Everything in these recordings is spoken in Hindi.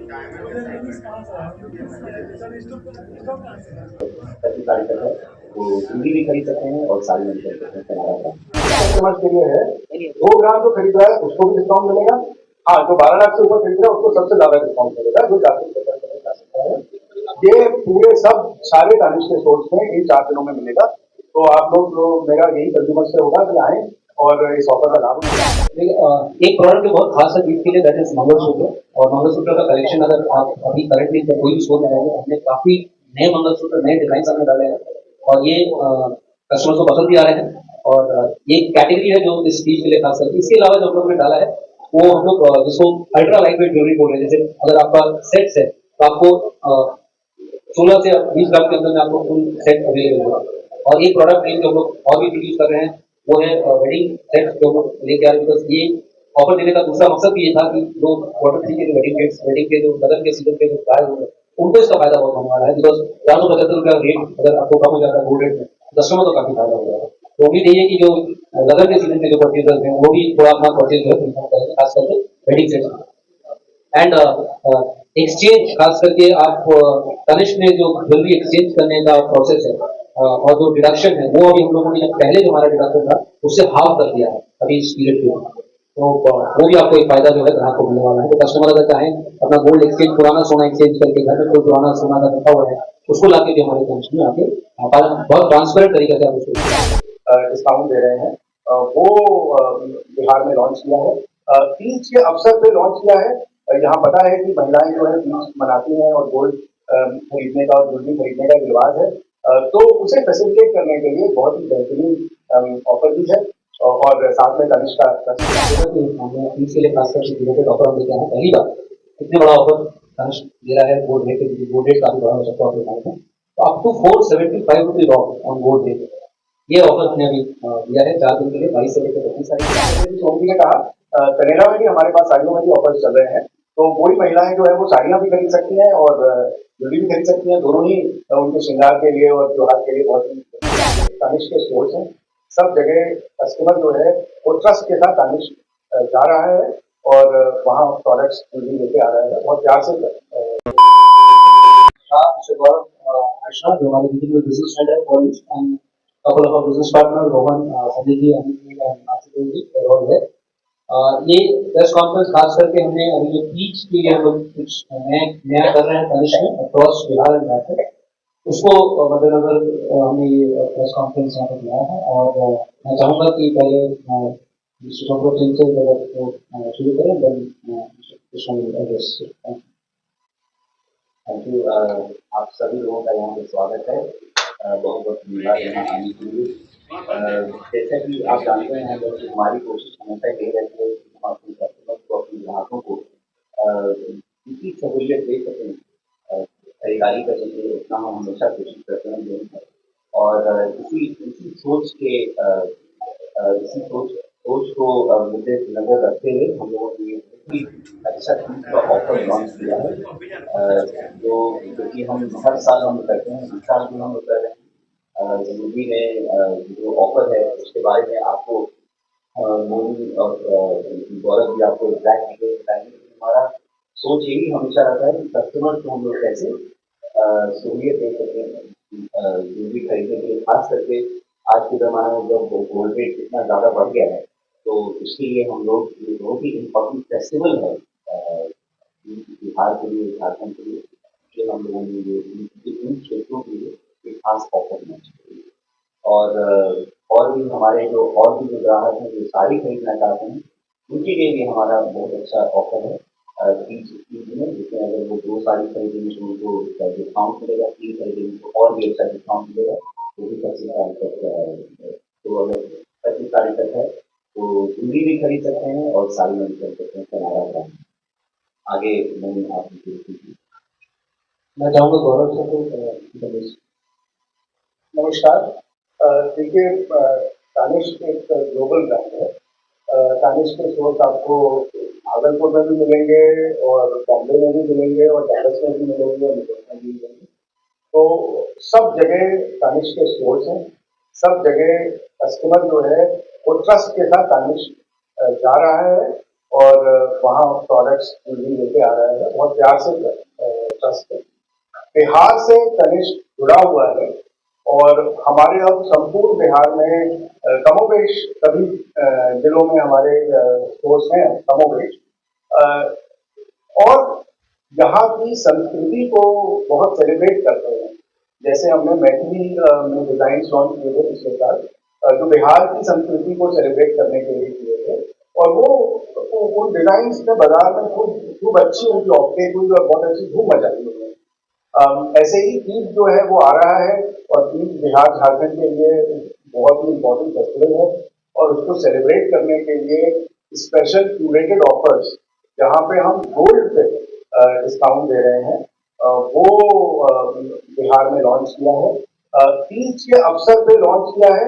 25 तारीख तक है, तो चूड़ी भी खरीद सकते हैं और साड़ी भी खरीद सकते हैं कनाडा का। कस्टमर्स के लिए है, 2 ग्राम जो खरीद रहा है उसको भी डिस्काउंट मिलेगा। हाँ, जो 12 लाख से ऊपर खरीद रहा है उसको सबसे ज्यादा डिस्काउंट मिलेगा, जो 40% जा सकता है। ये पूरे सब सारे दानिश के स्टोर्स में इन 4 दिनों में मिलेगा। तो आप लोग जो मेरा यही कंज्यूमर से होगा कि आए और इस ऑफर का लाभ उठाएं। एक प्रोडक्ट जो बहुत खास है ईद के लिए, दैट इज मंगलसूत्र। और मंगलसूत्र का कलेक्शन अगर आप अभी करंटली कोई भी स्टोर में जाएंगे, हमने काफी नए मंगलसूत्र, नए डिजाइन हमने डाले हैं और ये कस्टमर को पसंद भी आ रहे हैं। और ये कैटेगरी है जो इस चीज के लिए खास है। इसके अलावा जो हम लोग ने डाला है वो हम लोग जिसको अल्ट्रा लाइट वेट ज्वेलरी बोल रहे हैं। जैसे अगर आपका सेट्स है तो आपको 16 से 20 ग्राम के अंदर में आपको फुल सेट अवेलेबल होगा। और एक प्रोडक्ट रेंज जो हम लोग और भी इंट्रोड्यूस कर रहे हैं वो है वेडिंग सेट जो हम लोग लेके आ रहे हैं। बिकॉज ये ऑफर देने का दूसरा मकसद भी ये था कि जो क्वार्टर 3 के जो वेडिंग डेट्स, वेडिंग के जो लगन के सीजन के जो गाय हो रहे हैं उनको इसका फायदा बहुत होने वाला है। बिकॉज 475 रुपया रेट अगर आपको कम हो जाता है गोल्ड रेट में, कस्टमर को काफी फायदा हो जाएगा। तो उम्मीद यही है कि जो लगन के सीजन के जो परचेजर्स हैं वो भी थोड़ा अपना परचेज जो है करेंगे, खास करके वेडिंग सेट। एंड एक्सचेंज खास करके आप तनिष्क में जो ज्वेलरी एक्सचेंज करने का प्रोसेस है और जो डिडक्शन है वो अभी हम लोगों ने पहले जो हमारा डिडक्शन था उससे हाफ कर दिया है अभी इस पीरियड के। तो वो भी आपको एक फायदा जो है ग्राहक को मिलने वाला है। तो कस्टमर अगर चाहें अपना गोल्ड एक्सचेंज, पुराना सोना एक्सचेंज करके घर में कोई पुराना सोना का रखा हुआ है उसको लाके भी हमारे तनिष्क में आके बहुत ट्रांसपेरेंट तरीके से आप उसको डिस्काउंट दे रहे हैं। वो बिहार में लॉन्च किया है, तीज के अवसर पे लॉन्च किया है। यहाँ पता है कि महिलाएं जो है तीज मनाती हैं और गोल्ड खरीदने का और ज्वेलरी खरीदने का रिवाज है। तो उसे फैसिलिटेट करने के लिए बहुत ही बेहतरीन ऑफर भी है और साथ में तनिष्क का तीज के लिए खासकर रिलेटेड ऑफर हम लेके आए हैं। पहली बार इतने बड़ा ऑफर तनिष्क दे रहा है गोल्ड रेट, गोल्ड रेट काफी बड़ा हो सकता है आपके में। तो up to 475 rupees off on gold rate ये ऑफर हमने अभी दिया है 4 दिन के लिए, 22 से लेकर 25 तारीख। सोमजी ने कहा कनेडा में भी हमारे पास साड़ियों में भी ऑफर चल रहे हैं। तो वही महिलाएं जो है वो साड़ियां भी खरीद सकती हैं और ज्वेलरी भी खरीद सकती हैं। दोनों ही उनके श्रृंगार के लिए और त्योहार के लिए बहुत ही तनिष्क के स्टोर्स हैं। सब जगह कस्टमर जो है वो ट्रस्ट के साथ तनिष्क जा रहा है और वहाँ प्रोडक्ट्स ज्वेलरी लेके आ रहा है बहुत प्यार से। Krishna, जो हमारे डिजिटल बिजनेस हेड है college, and couple of our business partner Rohan, Sanjay ji, Amit ji and Ashutosh ji और है। ये प्रेस कॉन्फ्रेंस खास करके हमने अभी जो तीज के लिए हम लोग कुछ नया कर रहे हैं तनिष्क में अक्रॉस बिहार एंड झारखंड, उसको मद्देनजर हमने ये प्रेस कॉन्फ्रेंस यहाँ पर बुलाया है। और मैं चाहूँगा कि पहले मिस्टर संतोष सिंह से अगर शुरू करें, then mister Krishna will address. Thank you. आप सभी लोगों का यहाँ पे स्वागत है। बहुत बहुत धन्यवाद यहाँ आने के लिए। जैसा कि आप जानते हैं कि हमारी कोशिश हमेशा यही रहती है कि हम अपने कस्टमर को, अपने ग्राहकों को जितनी सहूलियत दे सकें खरीदारी करने के लिए, उतना हम हमेशा कोशिश करते हैं देने। और इसी सोच के इसी सोच को मुद्दे नजर रखते हुए हम लोगों ने अच्छा चीज का ऑफर लॉन्च किया है, जो क्योंकि हम हर साल हम करते हैं, इस साल भी हम कर रहे हैं। जिंदगी में जो ऑफर है उसके बारे में आपको मोदी और गौरव भी आपको एग्जैक्ट डिटेल बताएंगे। हमारा सोच यही हमेशा रहता है कि कस्टमर को हम लोग कैसे सहूलियत दे सकें ज्वेलरी खरीदने के लिए, खास करके आज के ज़माने में जब गोल्ड रेट इतना ज़्यादा बढ़ गया है। तो इसके लिए हम लोग ये बहुत ही इम्पोर्टेंट फेस्टिवल है बिहार के लिए, झारखंड के लिए, इसलिए हम लोगों ने ये इन क्षेत्रों के लिए एक खास ऑफर लॉन्च किया। और भी हमारे जो और भी जो ग्राहक हैं जो साड़ी खरीदना चाहते हैं उनके लिए भी हमारा बहुत अच्छा ऑफर है। तीज में जिसमें अगर वो 2 साड़ी खरीदेंगे तो उनको डिस्काउंट मिलेगा, 3 खरीदेंगे तो और भी अच्छा डिस्काउंट मिलेगा। वो भी 25 तारीख तक तो अगर 25 तारीख तक है तो चूड़ी भी खरीद सकते हैं और साड़ी भी खरीद सकते हैं कनाडा का। आगे मैं आप मैं चाहूँगा गौरव से नमस्कार। देखिए तनिष्क एक ग्लोबल ब्रांड है। तनिष्क के स्टोर्स आपको भागलपुर में भी मिलेंगे और बॉम्बे में भी मिलेंगे और डैलस में भी मिलेंगे और न्यूयॉर्क में भी मिलेंगे। तो सब जगह तनिष्क के स्टोर्स हैं। सब जगह कस्टमर जो है वो ट्रस्ट के साथ तनिष्क जा रहा है और वहाँ प्रोडक्ट्स ज्वेलरी लेके आ रहा है, बहुत प्यार से ट्रस्ट है। बिहार से तनिष्क जुड़ा हुआ है और हमारे अब संपूर्ण बिहार में कमोबेश सभी जिलों में हमारे स्टोर्स हैं कमोबेश, और यहाँ की संस्कृति को बहुत सेलिब्रेट करते हैं। जैसे हमने मैथिली में डिजाइन लॉन्च किए थे पिछले साल, जो बिहार की संस्कृति को सेलिब्रेट करने के लिए किए थे, और वो उन डिजाइन ने बाजार में खूब खूब अच्छी उनकी ऑप्टेक हुई और बहुत अच्छी धूम मचाई हुई है। ऐसे ही तीज जो है वो आ रहा है, और तीज बिहार झारखंड के लिए बहुत ही इम्पोर्टेंट फेस्टिवल है, और उसको सेलिब्रेट करने के लिए स्पेशल क्यूरेटेड ऑफर्स जहाँ पे हम गोल्ड पे डिस्काउंट दे रहे हैं, वो बिहार में लॉन्च किया है। तीज के अवसर पे लॉन्च किया है।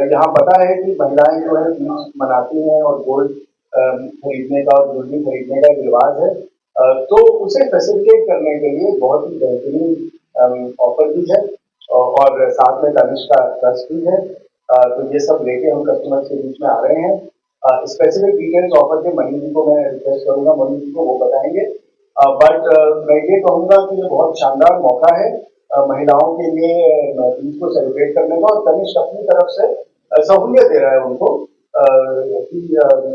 यहाँ पता है कि महिलाएं जो है तीज मनाती हैं और गोल्ड खरीदने का और ज्वेलरी खरीदने का एक रिवाज है, तो उसे फैसिलिटेट करने के लिए बहुत ही बेहतरीन ऑफर भी है, और साथ में तनिष्क का ट्रस्ट भी है। तो ये सब लेके हम कस्टमर्स के बीच में आ रहे हैं। स्पेसिफिक डिटेल्स ऑफर के मनीष जी को मैं रिक्वेस्ट करूंगा, मनीष जी को वो बताएंगे। बट मैं ये कहूँगा कि ये बहुत शानदार मौका है महिलाओं के लिए तीज को सेलिब्रेट करने का, और तनिष्क अपनी तरफ से सहूलियत दे रहा है उनको कि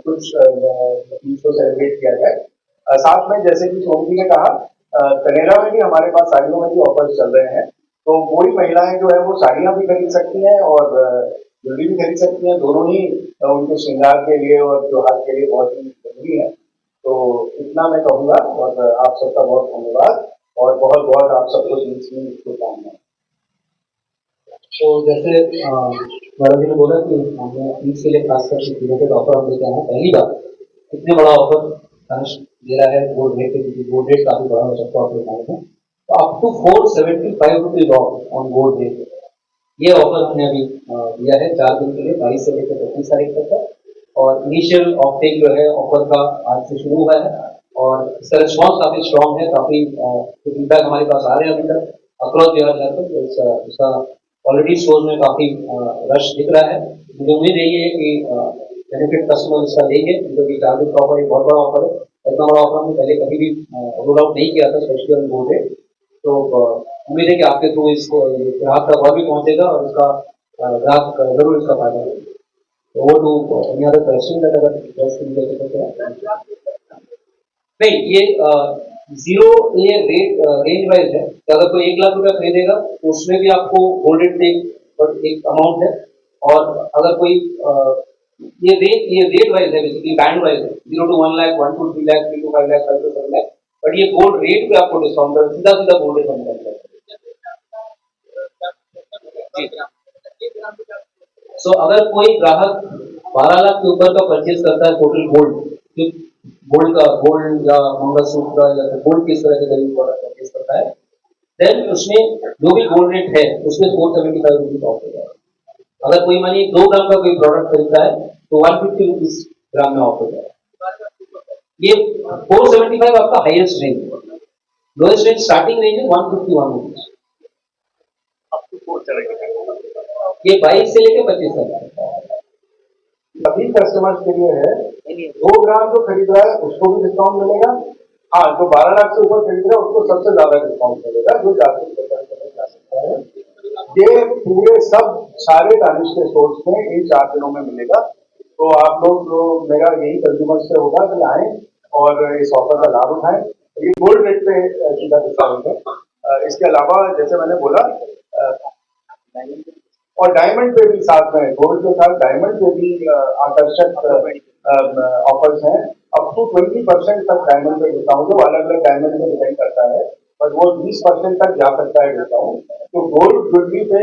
कुछ तीज को सेलिब्रेट किया जाए। साथ में जैसे कि सोम जी ने कहा, कनेरा में भी हमारे पास साड़ियों में भी ऑफर्स चल रहे हैं, तो वही महिलाएं जो है वो साड़ियाँ भी खरीद सकती हैं और ज्वेलरी भी खरीद सकती हैं। दोनों ही उनके श्रृंगार के लिए और त्योहार के लिए बहुत ही जरूरी है। तो इतना मैं कहूँगा, और आप सबका बहुत धन्यवाद, और बहुत बहुत आप सबको तीज की शुभकामनाएं। तो जैसे मैडम जी ने बोला कि हमने तीज के लिए खासकर से क्यूरेटेड ऑफर हम लेके आए हैं, पहली बार इतने बड़ा ऑफर तनिष्क दे रहा है गोल्ड रेट पे, क्योंकि गोल्ड रेट काफी बड़ा हो सकता है आपके माइंड में। तो up to 475 rupees off on gold rate, ये ऑफर हमने अभी दिया है 4 दिन के लिए, 22 से लेकर 25 तारीख तक का। और इनिशियल ऑफटेक जो है ऑफर का आज से शुरू हुआ है, और इसका रिस्पॉन्स काफी स्ट्रॉन्ग है, काफी फीडबैक हमारे पास आ रहे हैं अभी तक अक्रॉस बिहार झारखंड। इसका ऑलरेडी स्टोर में काफी रश दिख रहा है। मुझे उम्मीद यही है कि बेनिफिट कस्टमर इसका लेंगे, क्योंकि 4 दिन का ऑफर एक बहुत बड़ा ऑफर है। इतना बड़ा ऑफर हमने पहले कभी भी रोल आउट नहीं किया था, स्पेशली ऑन गोल्ड रेट। तो उम्मीद है कि आपके थ्रू इसको ग्राहक तक और भी पहुंचेगा, और इसका ग्राहक जरूर इसका फायदा लेंगे। तो वो to any other question that अगर नहीं, ये जीरो, ये रेंज वाइज है। तो अगर कोई 1 लाख रुपया खरीदेगा तो उसमें भी आपको गोल्ड रेट एक अमाउंट है, और अगर कोई ये रेट वाइज है, बेसिकली बैंड वाइज है, 0 to 1 lakh, 1 to 3 lakh, 3 to 5 lakh, 5 to 7 lakh. But ये गोल्ड रेट पे आपको डिस्काउंट कर सीधा सीधा गोल्ड रेट हम करते हैं। सो अगर कोई ग्राहक 12 लाख के ऊपर का परचेज करता है टोटल गोल्ड, गोल्ड या मंगलसूत्र या गोल्ड किस तरह के करीब प्रोडक्ट परचेज करता है, देन उसमें जो भी गोल्ड रेट है उसमें 475 रुपीज ऑफ हो जाएगा। अगर कोई मानिए 2 ग्राम का कोई प्रोडक्ट खरीदता है तो 150 रुपीज ग्राम में ऑफ हो जाएगा। ये 475 आपका हाईएस्ट रेंज है, लोएस्ट रेंज स्टार्टिंग रेंज है 151 रुपीज। ये 22 से लेकर 25 तक सभी कस्टमर्स के लिए है। 2 ग्राम जो खरीद रहा है उसको भी डिस्काउंट मिलेगा। हाँ, जो 12 लाख से ऊपर खरीद रहा है उसको सबसे ज्यादा डिस्काउंट मिलेगा, जो 450 जा सकता है। ये पूरे सब सारे दानिश के स्टोर्स में इन 4 दिनों में मिलेगा। तो आप लोग, जो मेरा यही कंज्यूमर से होगा कि आए और इस ऑफर का लाभ उठाएं। ये गोल्ड रेट पे सीधा डिस्काउंट है। इसके अलावा जैसे मैंने बोला, और डायमंड पे भी साथ में, गोल्ड के साथ डायमंड पे भी आकर्षक ऑफर्स हैं। अप टू 20% तक डायमंड पे डिस्काउंट, जो अलग अलग डायमंड पे डिपेंड करता है, बट वो 20% तक जा सकता है डिस्काउंट। तो गोल्ड ज्वेलरी पे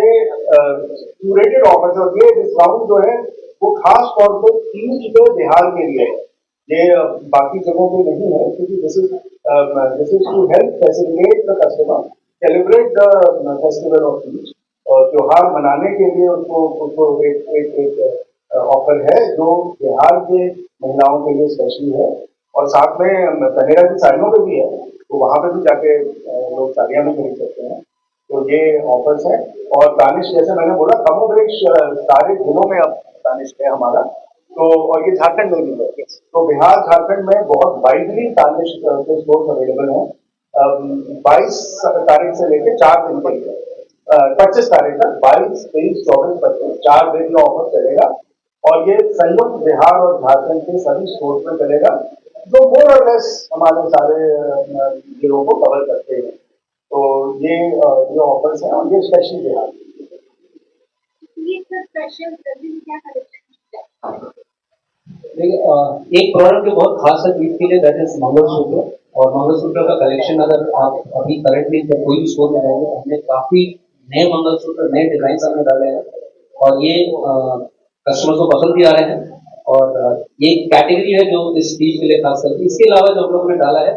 क्यूरेटेड ऑफर्स, और ये डिस्काउंट जो है वो खास तौर पे तीज पे बिहार के लिए है। ये बाकी जगहों पे नहीं है, क्योंकि this is to help facilitate the customer celebrate the festival of Teej, और त्योहार मनाने के लिए उसको एक ऑफर है जो बिहार के महिलाओं के लिए स्पेशली है। और साथ में कनेरा की साड़ियों पे भी है, तो वहाँ पे भी जाके लोग साड़ियाँ भी खरीद सकते हैं। तो ये ऑफर्स हैं। और दानिश, जैसे मैंने बोला, कमोबेश सारे जिलों में अब दानिश है हमारा, तो और ये झारखंड में भी है। तो बिहार झारखंड में बहुत वाइडली तानिश के स्टोर्स अवेलेबल हैं। 22 तारीख से लेकर 4 दिन के लिए 25 तारीख तक 22, 23, 24, 25 4 दिन का ऑफर चलेगा और ये संयुक्त बिहार और झारखंड के सभी स्टोर्स में चलेगा जो मोर और लेस हमारे सारे जिलों को कवर करते हैं। तो ये ऑफर्स हैं और ये स्पेशली बिहार। ये सब स्पेशल सर्विस क्या करेक्शन देखिए, एक प्रोडक्ट जो बहुत खास है ईद के लिए दैट इज मंगलसूत्र। और मंगलसूत्र का कलेक्शन अगर आप अभी करंटली कोई भी स्टोर में जाएंगे तो हमने काफी नए मंगलसूत्र नए डिजाइन हमने डाले हैं और ये कस्टमर्स को पसंद भी आ रहे हैं। और ये कैटेगरी है जो इस चीज के लिए खास करके। इसके अलावा जो हम लोगों ने डाला है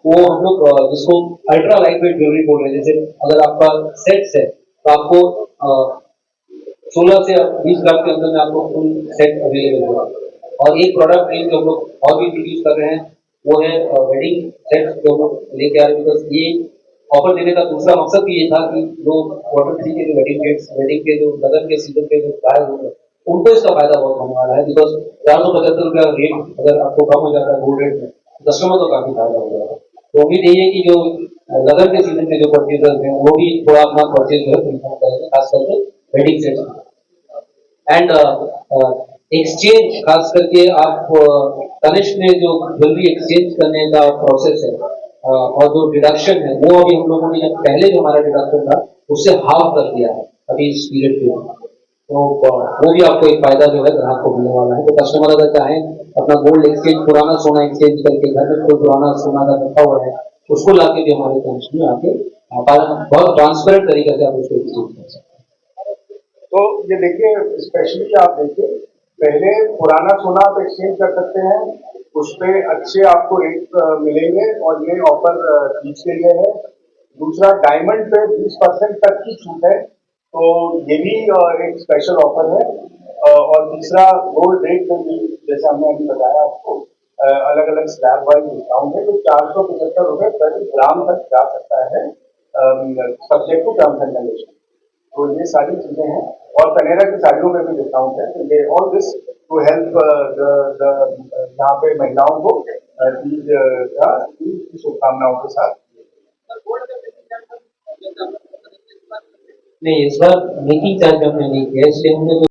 वो हम लोग जिसको अल्ट्रा लाइट वेट ज्वेलरी बोल रहे हैं। जैसे अगर आपका सेट्स है तो आपको 16 से 20 ग्राम के अंदर में आपको फुल सेट अवेलेबल होगा। और एक प्रोडक्ट रेंज जो हम लोग और भी इंट्रोड्यूस कर रहे हैं वो है वेडिंग सेट जो हम लोग लेके आ रहे हैं। बिकॉज ये ऑफर देने का दूसरा मकसद भी ये था कि जो Q3 के जो वेडिंग डेट्स वेडिंग के जो लगन के सीजन के जो गाय होंगे उनको इसका फायदा बहुत होने वाला है। बिकॉज 475 रुपया रेट अगर आपको कम हो जाता है गोल्ड रेट में कस्टमर को काफी फायदा हो जाएगा। तो उम्मीद यही है कि जो लगन के सीजन के जो परचेजर्स हैं वो भी थोड़ा अपना परचेज जो है प्रीफर करेंगे, खास करके वेडिंग सेट। एंड एक्सचेंज खास करके आप तनिष्क में जो ज्वेलरी एक्सचेंज करने का प्रोसेस है और जो डिडक्शन है वो अभी हम लोगों ने जब पहले जो हमारा डिडक्शन था उससे हाफ कर दिया है अभी इस पीरियड के लिए। तो वो भी आपको एक फायदा जो है ग्राहक को मिलने वाला है। तो कस्टमर अगर चाहें अपना गोल्ड एक्सचेंज पुराना सोना एक्सचेंज करके घर में कोई पुराना सोना का रखा हुआ है उसको लाके भी हमारे तनिष्क में आके बहुत ट्रांसपेरेंट तरीके से आप उसको एक्सचेंज कर सकते हैं। तो ये देखिए स्पेशली आप देखिए पहले पुराना सोना आप एक्सचेंज कर सकते हैं, उस पे अच्छे आपको रेट मिलेंगे और ये ऑफर तीज के लिए है। दूसरा डायमंड पे 20% तक की छूट है, तो ये भी एक स्पेशल ऑफर है। और तीसरा गोल्ड रेट में भी जैसे हमने अभी बताया आपको अलग अलग स्लैब वाइज डिस्काउंट है जो 475 रुपये प्रति ग्राम तक जा सकता है subject to terms and condition. तो ये सारी चीजें हैं और कनेरा की साड़ियों में भी डिस्काउंट है। तो ये ऑल दिस टू हेल्प यहाँ पे महिलाओं को तीज की शुभकामनाओं के साथ। नहीं, इस बार मेकिंग चार्ज हमने नहीं किया, इसलिए हमने